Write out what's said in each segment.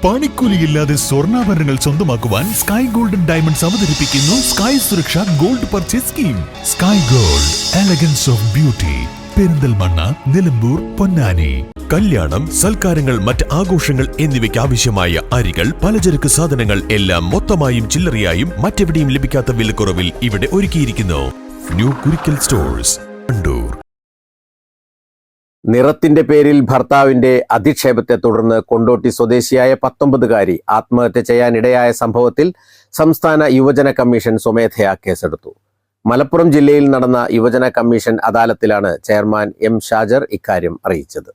പണിക്കൂലിയില്ലാതെ സ്വർണ്ണാഭരണങ്ങൾ സ്വന്തമാക്കുവാൻ sky golden diamonds അവതരിപ്പിക്കുന്നു sky സുരക്ഷ gold purchase scheme. Sky gold, elegance of beauty. Perinthalmanna, Nilambur, Ponnani. കല്യാണം, സൽക്കാരങ്ങൾ, മറ്റ് ആഘോഷങ്ങൾ എന്നിവയ്ക്ക് ആവശ്യമായ അരികൾ, പലചരക്ക് സാധനങ്ങൾ എല്ലാം മൊത്തമായും ചില്ലറയായും മറ്റെവിടെയും ലഭിക്കാത്ത വിലക്കുറവിൽ ഇവിടെ ഒരുക്കിയിരിക്കുന്നു. New Kurikkal stores, Kannur. നിറത്തിന്റെ പേരിൽ ഭർത്താവിന്റെ അധിക്ഷേപത്തെ തുടർന്ന് കൊണ്ടോട്ടി സ്വദേശിയായ 19-കാരി ആത്മഹത്യ ചെയ്യാനിടയായ സംഭവത്തിൽ സംസ്ഥാന യുവജന കമ്മീഷൻ സ്വമേധയാ കേസെടുത്തു. മലപ്പുറം ജില്ലയിൽ നടന്ന യുവജന കമ്മീഷൻ അദാലത്തിലാണ് ചെയർമാൻ എം ഷാജർ ഇക്കാര്യം അറിയിച്ചത്.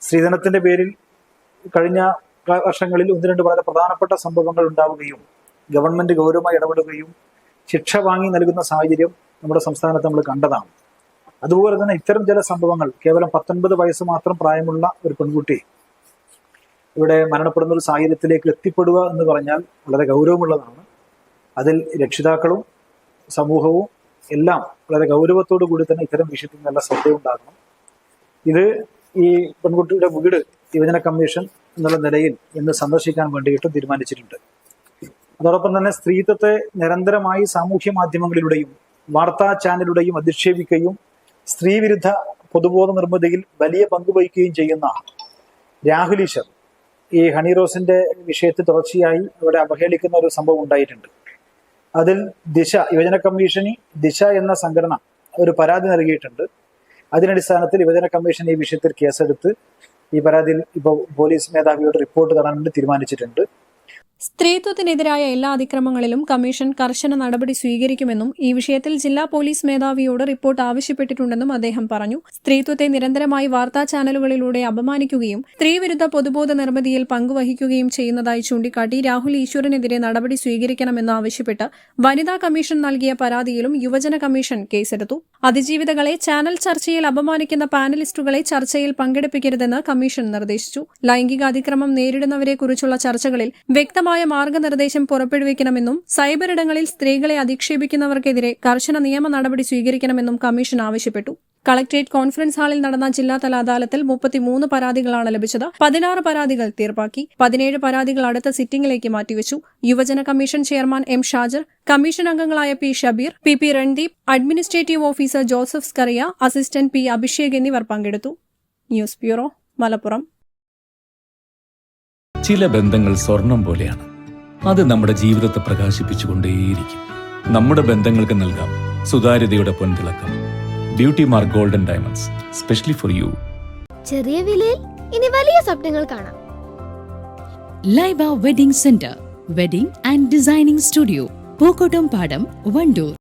സ്ത്രീധനത്തിന്റെ പേരിൽ കഴിഞ്ഞ വർഷങ്ങളിൽ 1-2 വളരെ പ്രധാനപ്പെട്ട സംഭവങ്ങൾ ഉണ്ടാവുകയും ഗവൺമെന്റ് ഗൗരവമായി ഇടപെടുകയും ശിക്ഷ വാങ്ങി നൽകുന്ന സാഹചര്യം നമ്മുടെ സംസ്ഥാനത്ത് നമ്മൾ കണ്ടതാണ്. അതുപോലെ തന്നെ ഇത്തരം ചില സംഭവങ്ങൾ, കേവലം 19 വയസ്സ് മാത്രം പ്രായമുള്ള ഒരു പെൺകുട്ടി ഇവിടെ മരണപ്പെടുന്ന ഒരു സാഹചര്യത്തിലേക്ക് എത്തിപ്പെടുക എന്ന് പറഞ്ഞാൽ വളരെ ഗൗരവമുള്ളതാണ്. അതിൽ രക്ഷിതാക്കളും സമൂഹവും എല്ലാം വളരെ ഗൗരവത്തോടു കൂടി തന്നെ ഇത്തരം വിഷയത്തിൽ നല്ല ശ്രദ്ധയുണ്ടാകണം. ഇത് ഈ പെൺകുട്ടിയുടെ വീട് യുവജന കമ്മീഷൻ എന്നുള്ള നിലയിൽ ഇന്ന് സന്ദർശിക്കാൻ വേണ്ടിയിട്ട് തീരുമാനിച്ചിട്ടുണ്ട്. അതോടൊപ്പം തന്നെ സ്ത്രീത്വത്തെ നിരന്തരമായി സാമൂഹ്യ മാധ്യമങ്ങളിലൂടെയും വാർത്താ ചാനലിലൂടെയും അധിക്ഷേപിക്കുകയും സ്ത്രീവിരുദ്ധ പൊതുബോധ നിർമ്മിതിയിൽ വലിയ പങ്കുവഹിക്കുകയും ചെയ്യുന്ന രാഹുൽ ഈശ്വർ ഈ ഹണി റോസിന്റെ വിഷയത്തിൽ തുടർച്ചയായി അവിടെ അവഹേളിക്കുന്ന ഒരു സംഭവം ഉണ്ടായിട്ടുണ്ട്. അതിൽ ദിശ, യുവജന കമ്മീഷന് ദിശ എന്ന സംഘടന ഒരു പരാതി നൽകിയിട്ടുണ്ട്. അതിനടിസ്ഥാനത്തിൽ യുവജന കമ്മീഷൻ ഈ വിഷയത്തിൽ കേസെടുത്ത് ഈ പരാതിയിൽ ഇപ്പോൾ പോലീസ് മേധാവിയോട് റിപ്പോർട്ട് തരാൻ വേണ്ടി തീരുമാനിച്ചിട്ടുണ്ട്. സ്ത്രീത്വത്തിനെതിരായ എല്ലാ അതിക്രമങ്ങളിലും കമ്മീഷൻ കർശന നടപടി സ്വീകരിക്കുമെന്നും ഈ വിഷയത്തിൽ ജില്ലാ പോലീസ് മേധാവിയോട് റിപ്പോർട്ട് ആവശ്യപ്പെട്ടിട്ടുണ്ടെന്നും അദ്ദേഹം പറഞ്ഞു. സ്ത്രീത്വത്തെ നിരന്തരമായി വാർത്താ ചാനലുകളിലൂടെ അപമാനിക്കുകയും സ്ത്രീവിരുദ്ധ പൊതുബോധ നിർമ്മിതിയിൽ പങ്കുവഹിക്കുകയും ചെയ്യുന്നതായി ചൂണ്ടിക്കാട്ടി രാഹുൽ ഈശ്വറിനെതിരെ നടപടി സ്വീകരിക്കണമെന്ന് ആവശ്യപ്പെട്ട് വനിതാ കമ്മീഷൻ നൽകിയ പരാതിയിലും യുവജന കമ്മീഷൻ കേസെടുത്തു. അതിജീവിതകളെ ചാനൽ ചർച്ചയിൽ അപമാനിക്കുന്ന പാനലിസ്റ്റുകളെ ചർച്ചയിൽ പങ്കെടുപ്പിക്കരുതെന്ന് കമ്മീഷൻ നിർദ്ദേശിച്ചു. ലൈംഗിക അതിക്രമം നേരിടുന്നവരെക്കുറിച്ചുള്ള ചർച്ചകളിൽ വ്യക്തമായ മാർഗനിർദ്ദേശം പുറപ്പെടുവിക്കണമെന്നും സൈബറിടങ്ങളിൽ സ്ത്രീകളെ അധിക്ഷേപിക്കുന്നവർക്കെതിരെ കർശന നിയമ നടപടി സ്വീകരിക്കണമെന്നും കമ്മീഷൻ ആവശ്യപ്പെട്ടു. കളക്ടറേറ്റ് കോൺഫറൻസ് ഹാളിൽ നടന്ന ജില്ലാതല അദാലത്തിൽ 33 പരാതികളാണ് ലഭിച്ചത്. 16 പരാതികൾ തീർപ്പാക്കി. 17 പരാതികൾ അടുത്ത സിറ്റിംഗിലേക്ക് മാറ്റിവെച്ചു. യുവജന commission chairman M Shajar, commission അംഗങ്ങളായ P Shabeer, P Randeep, administrative officer Joseph Scaria, assistant P Abhishek എന്നിവർ പങ്കെടുത്തു. News bureau, Malappuram. ചില ബന്ധങ്ങൾ സ്വർണം പോലെയാണ്. അത് നമ്മുടെ ജീവിതത്തെ പ്രകാശിപ്പിച്ചുകൊണ്ടേയിരിക്കും. നമ്മുടെ ബന്ധങ്ങൾക്ക് നൽകാം സുതാര്യതയുടെ പൊൻതിളക്കം. Beauty mark golden diamonds, specially for you. ചെറിയ വിലയിൽ ഇനി വലിയ സ്വപ്നങ്ങൾ കാണാം. Laiba wedding centre, wedding and designing studio, Pookkottam Padam, Wandoor.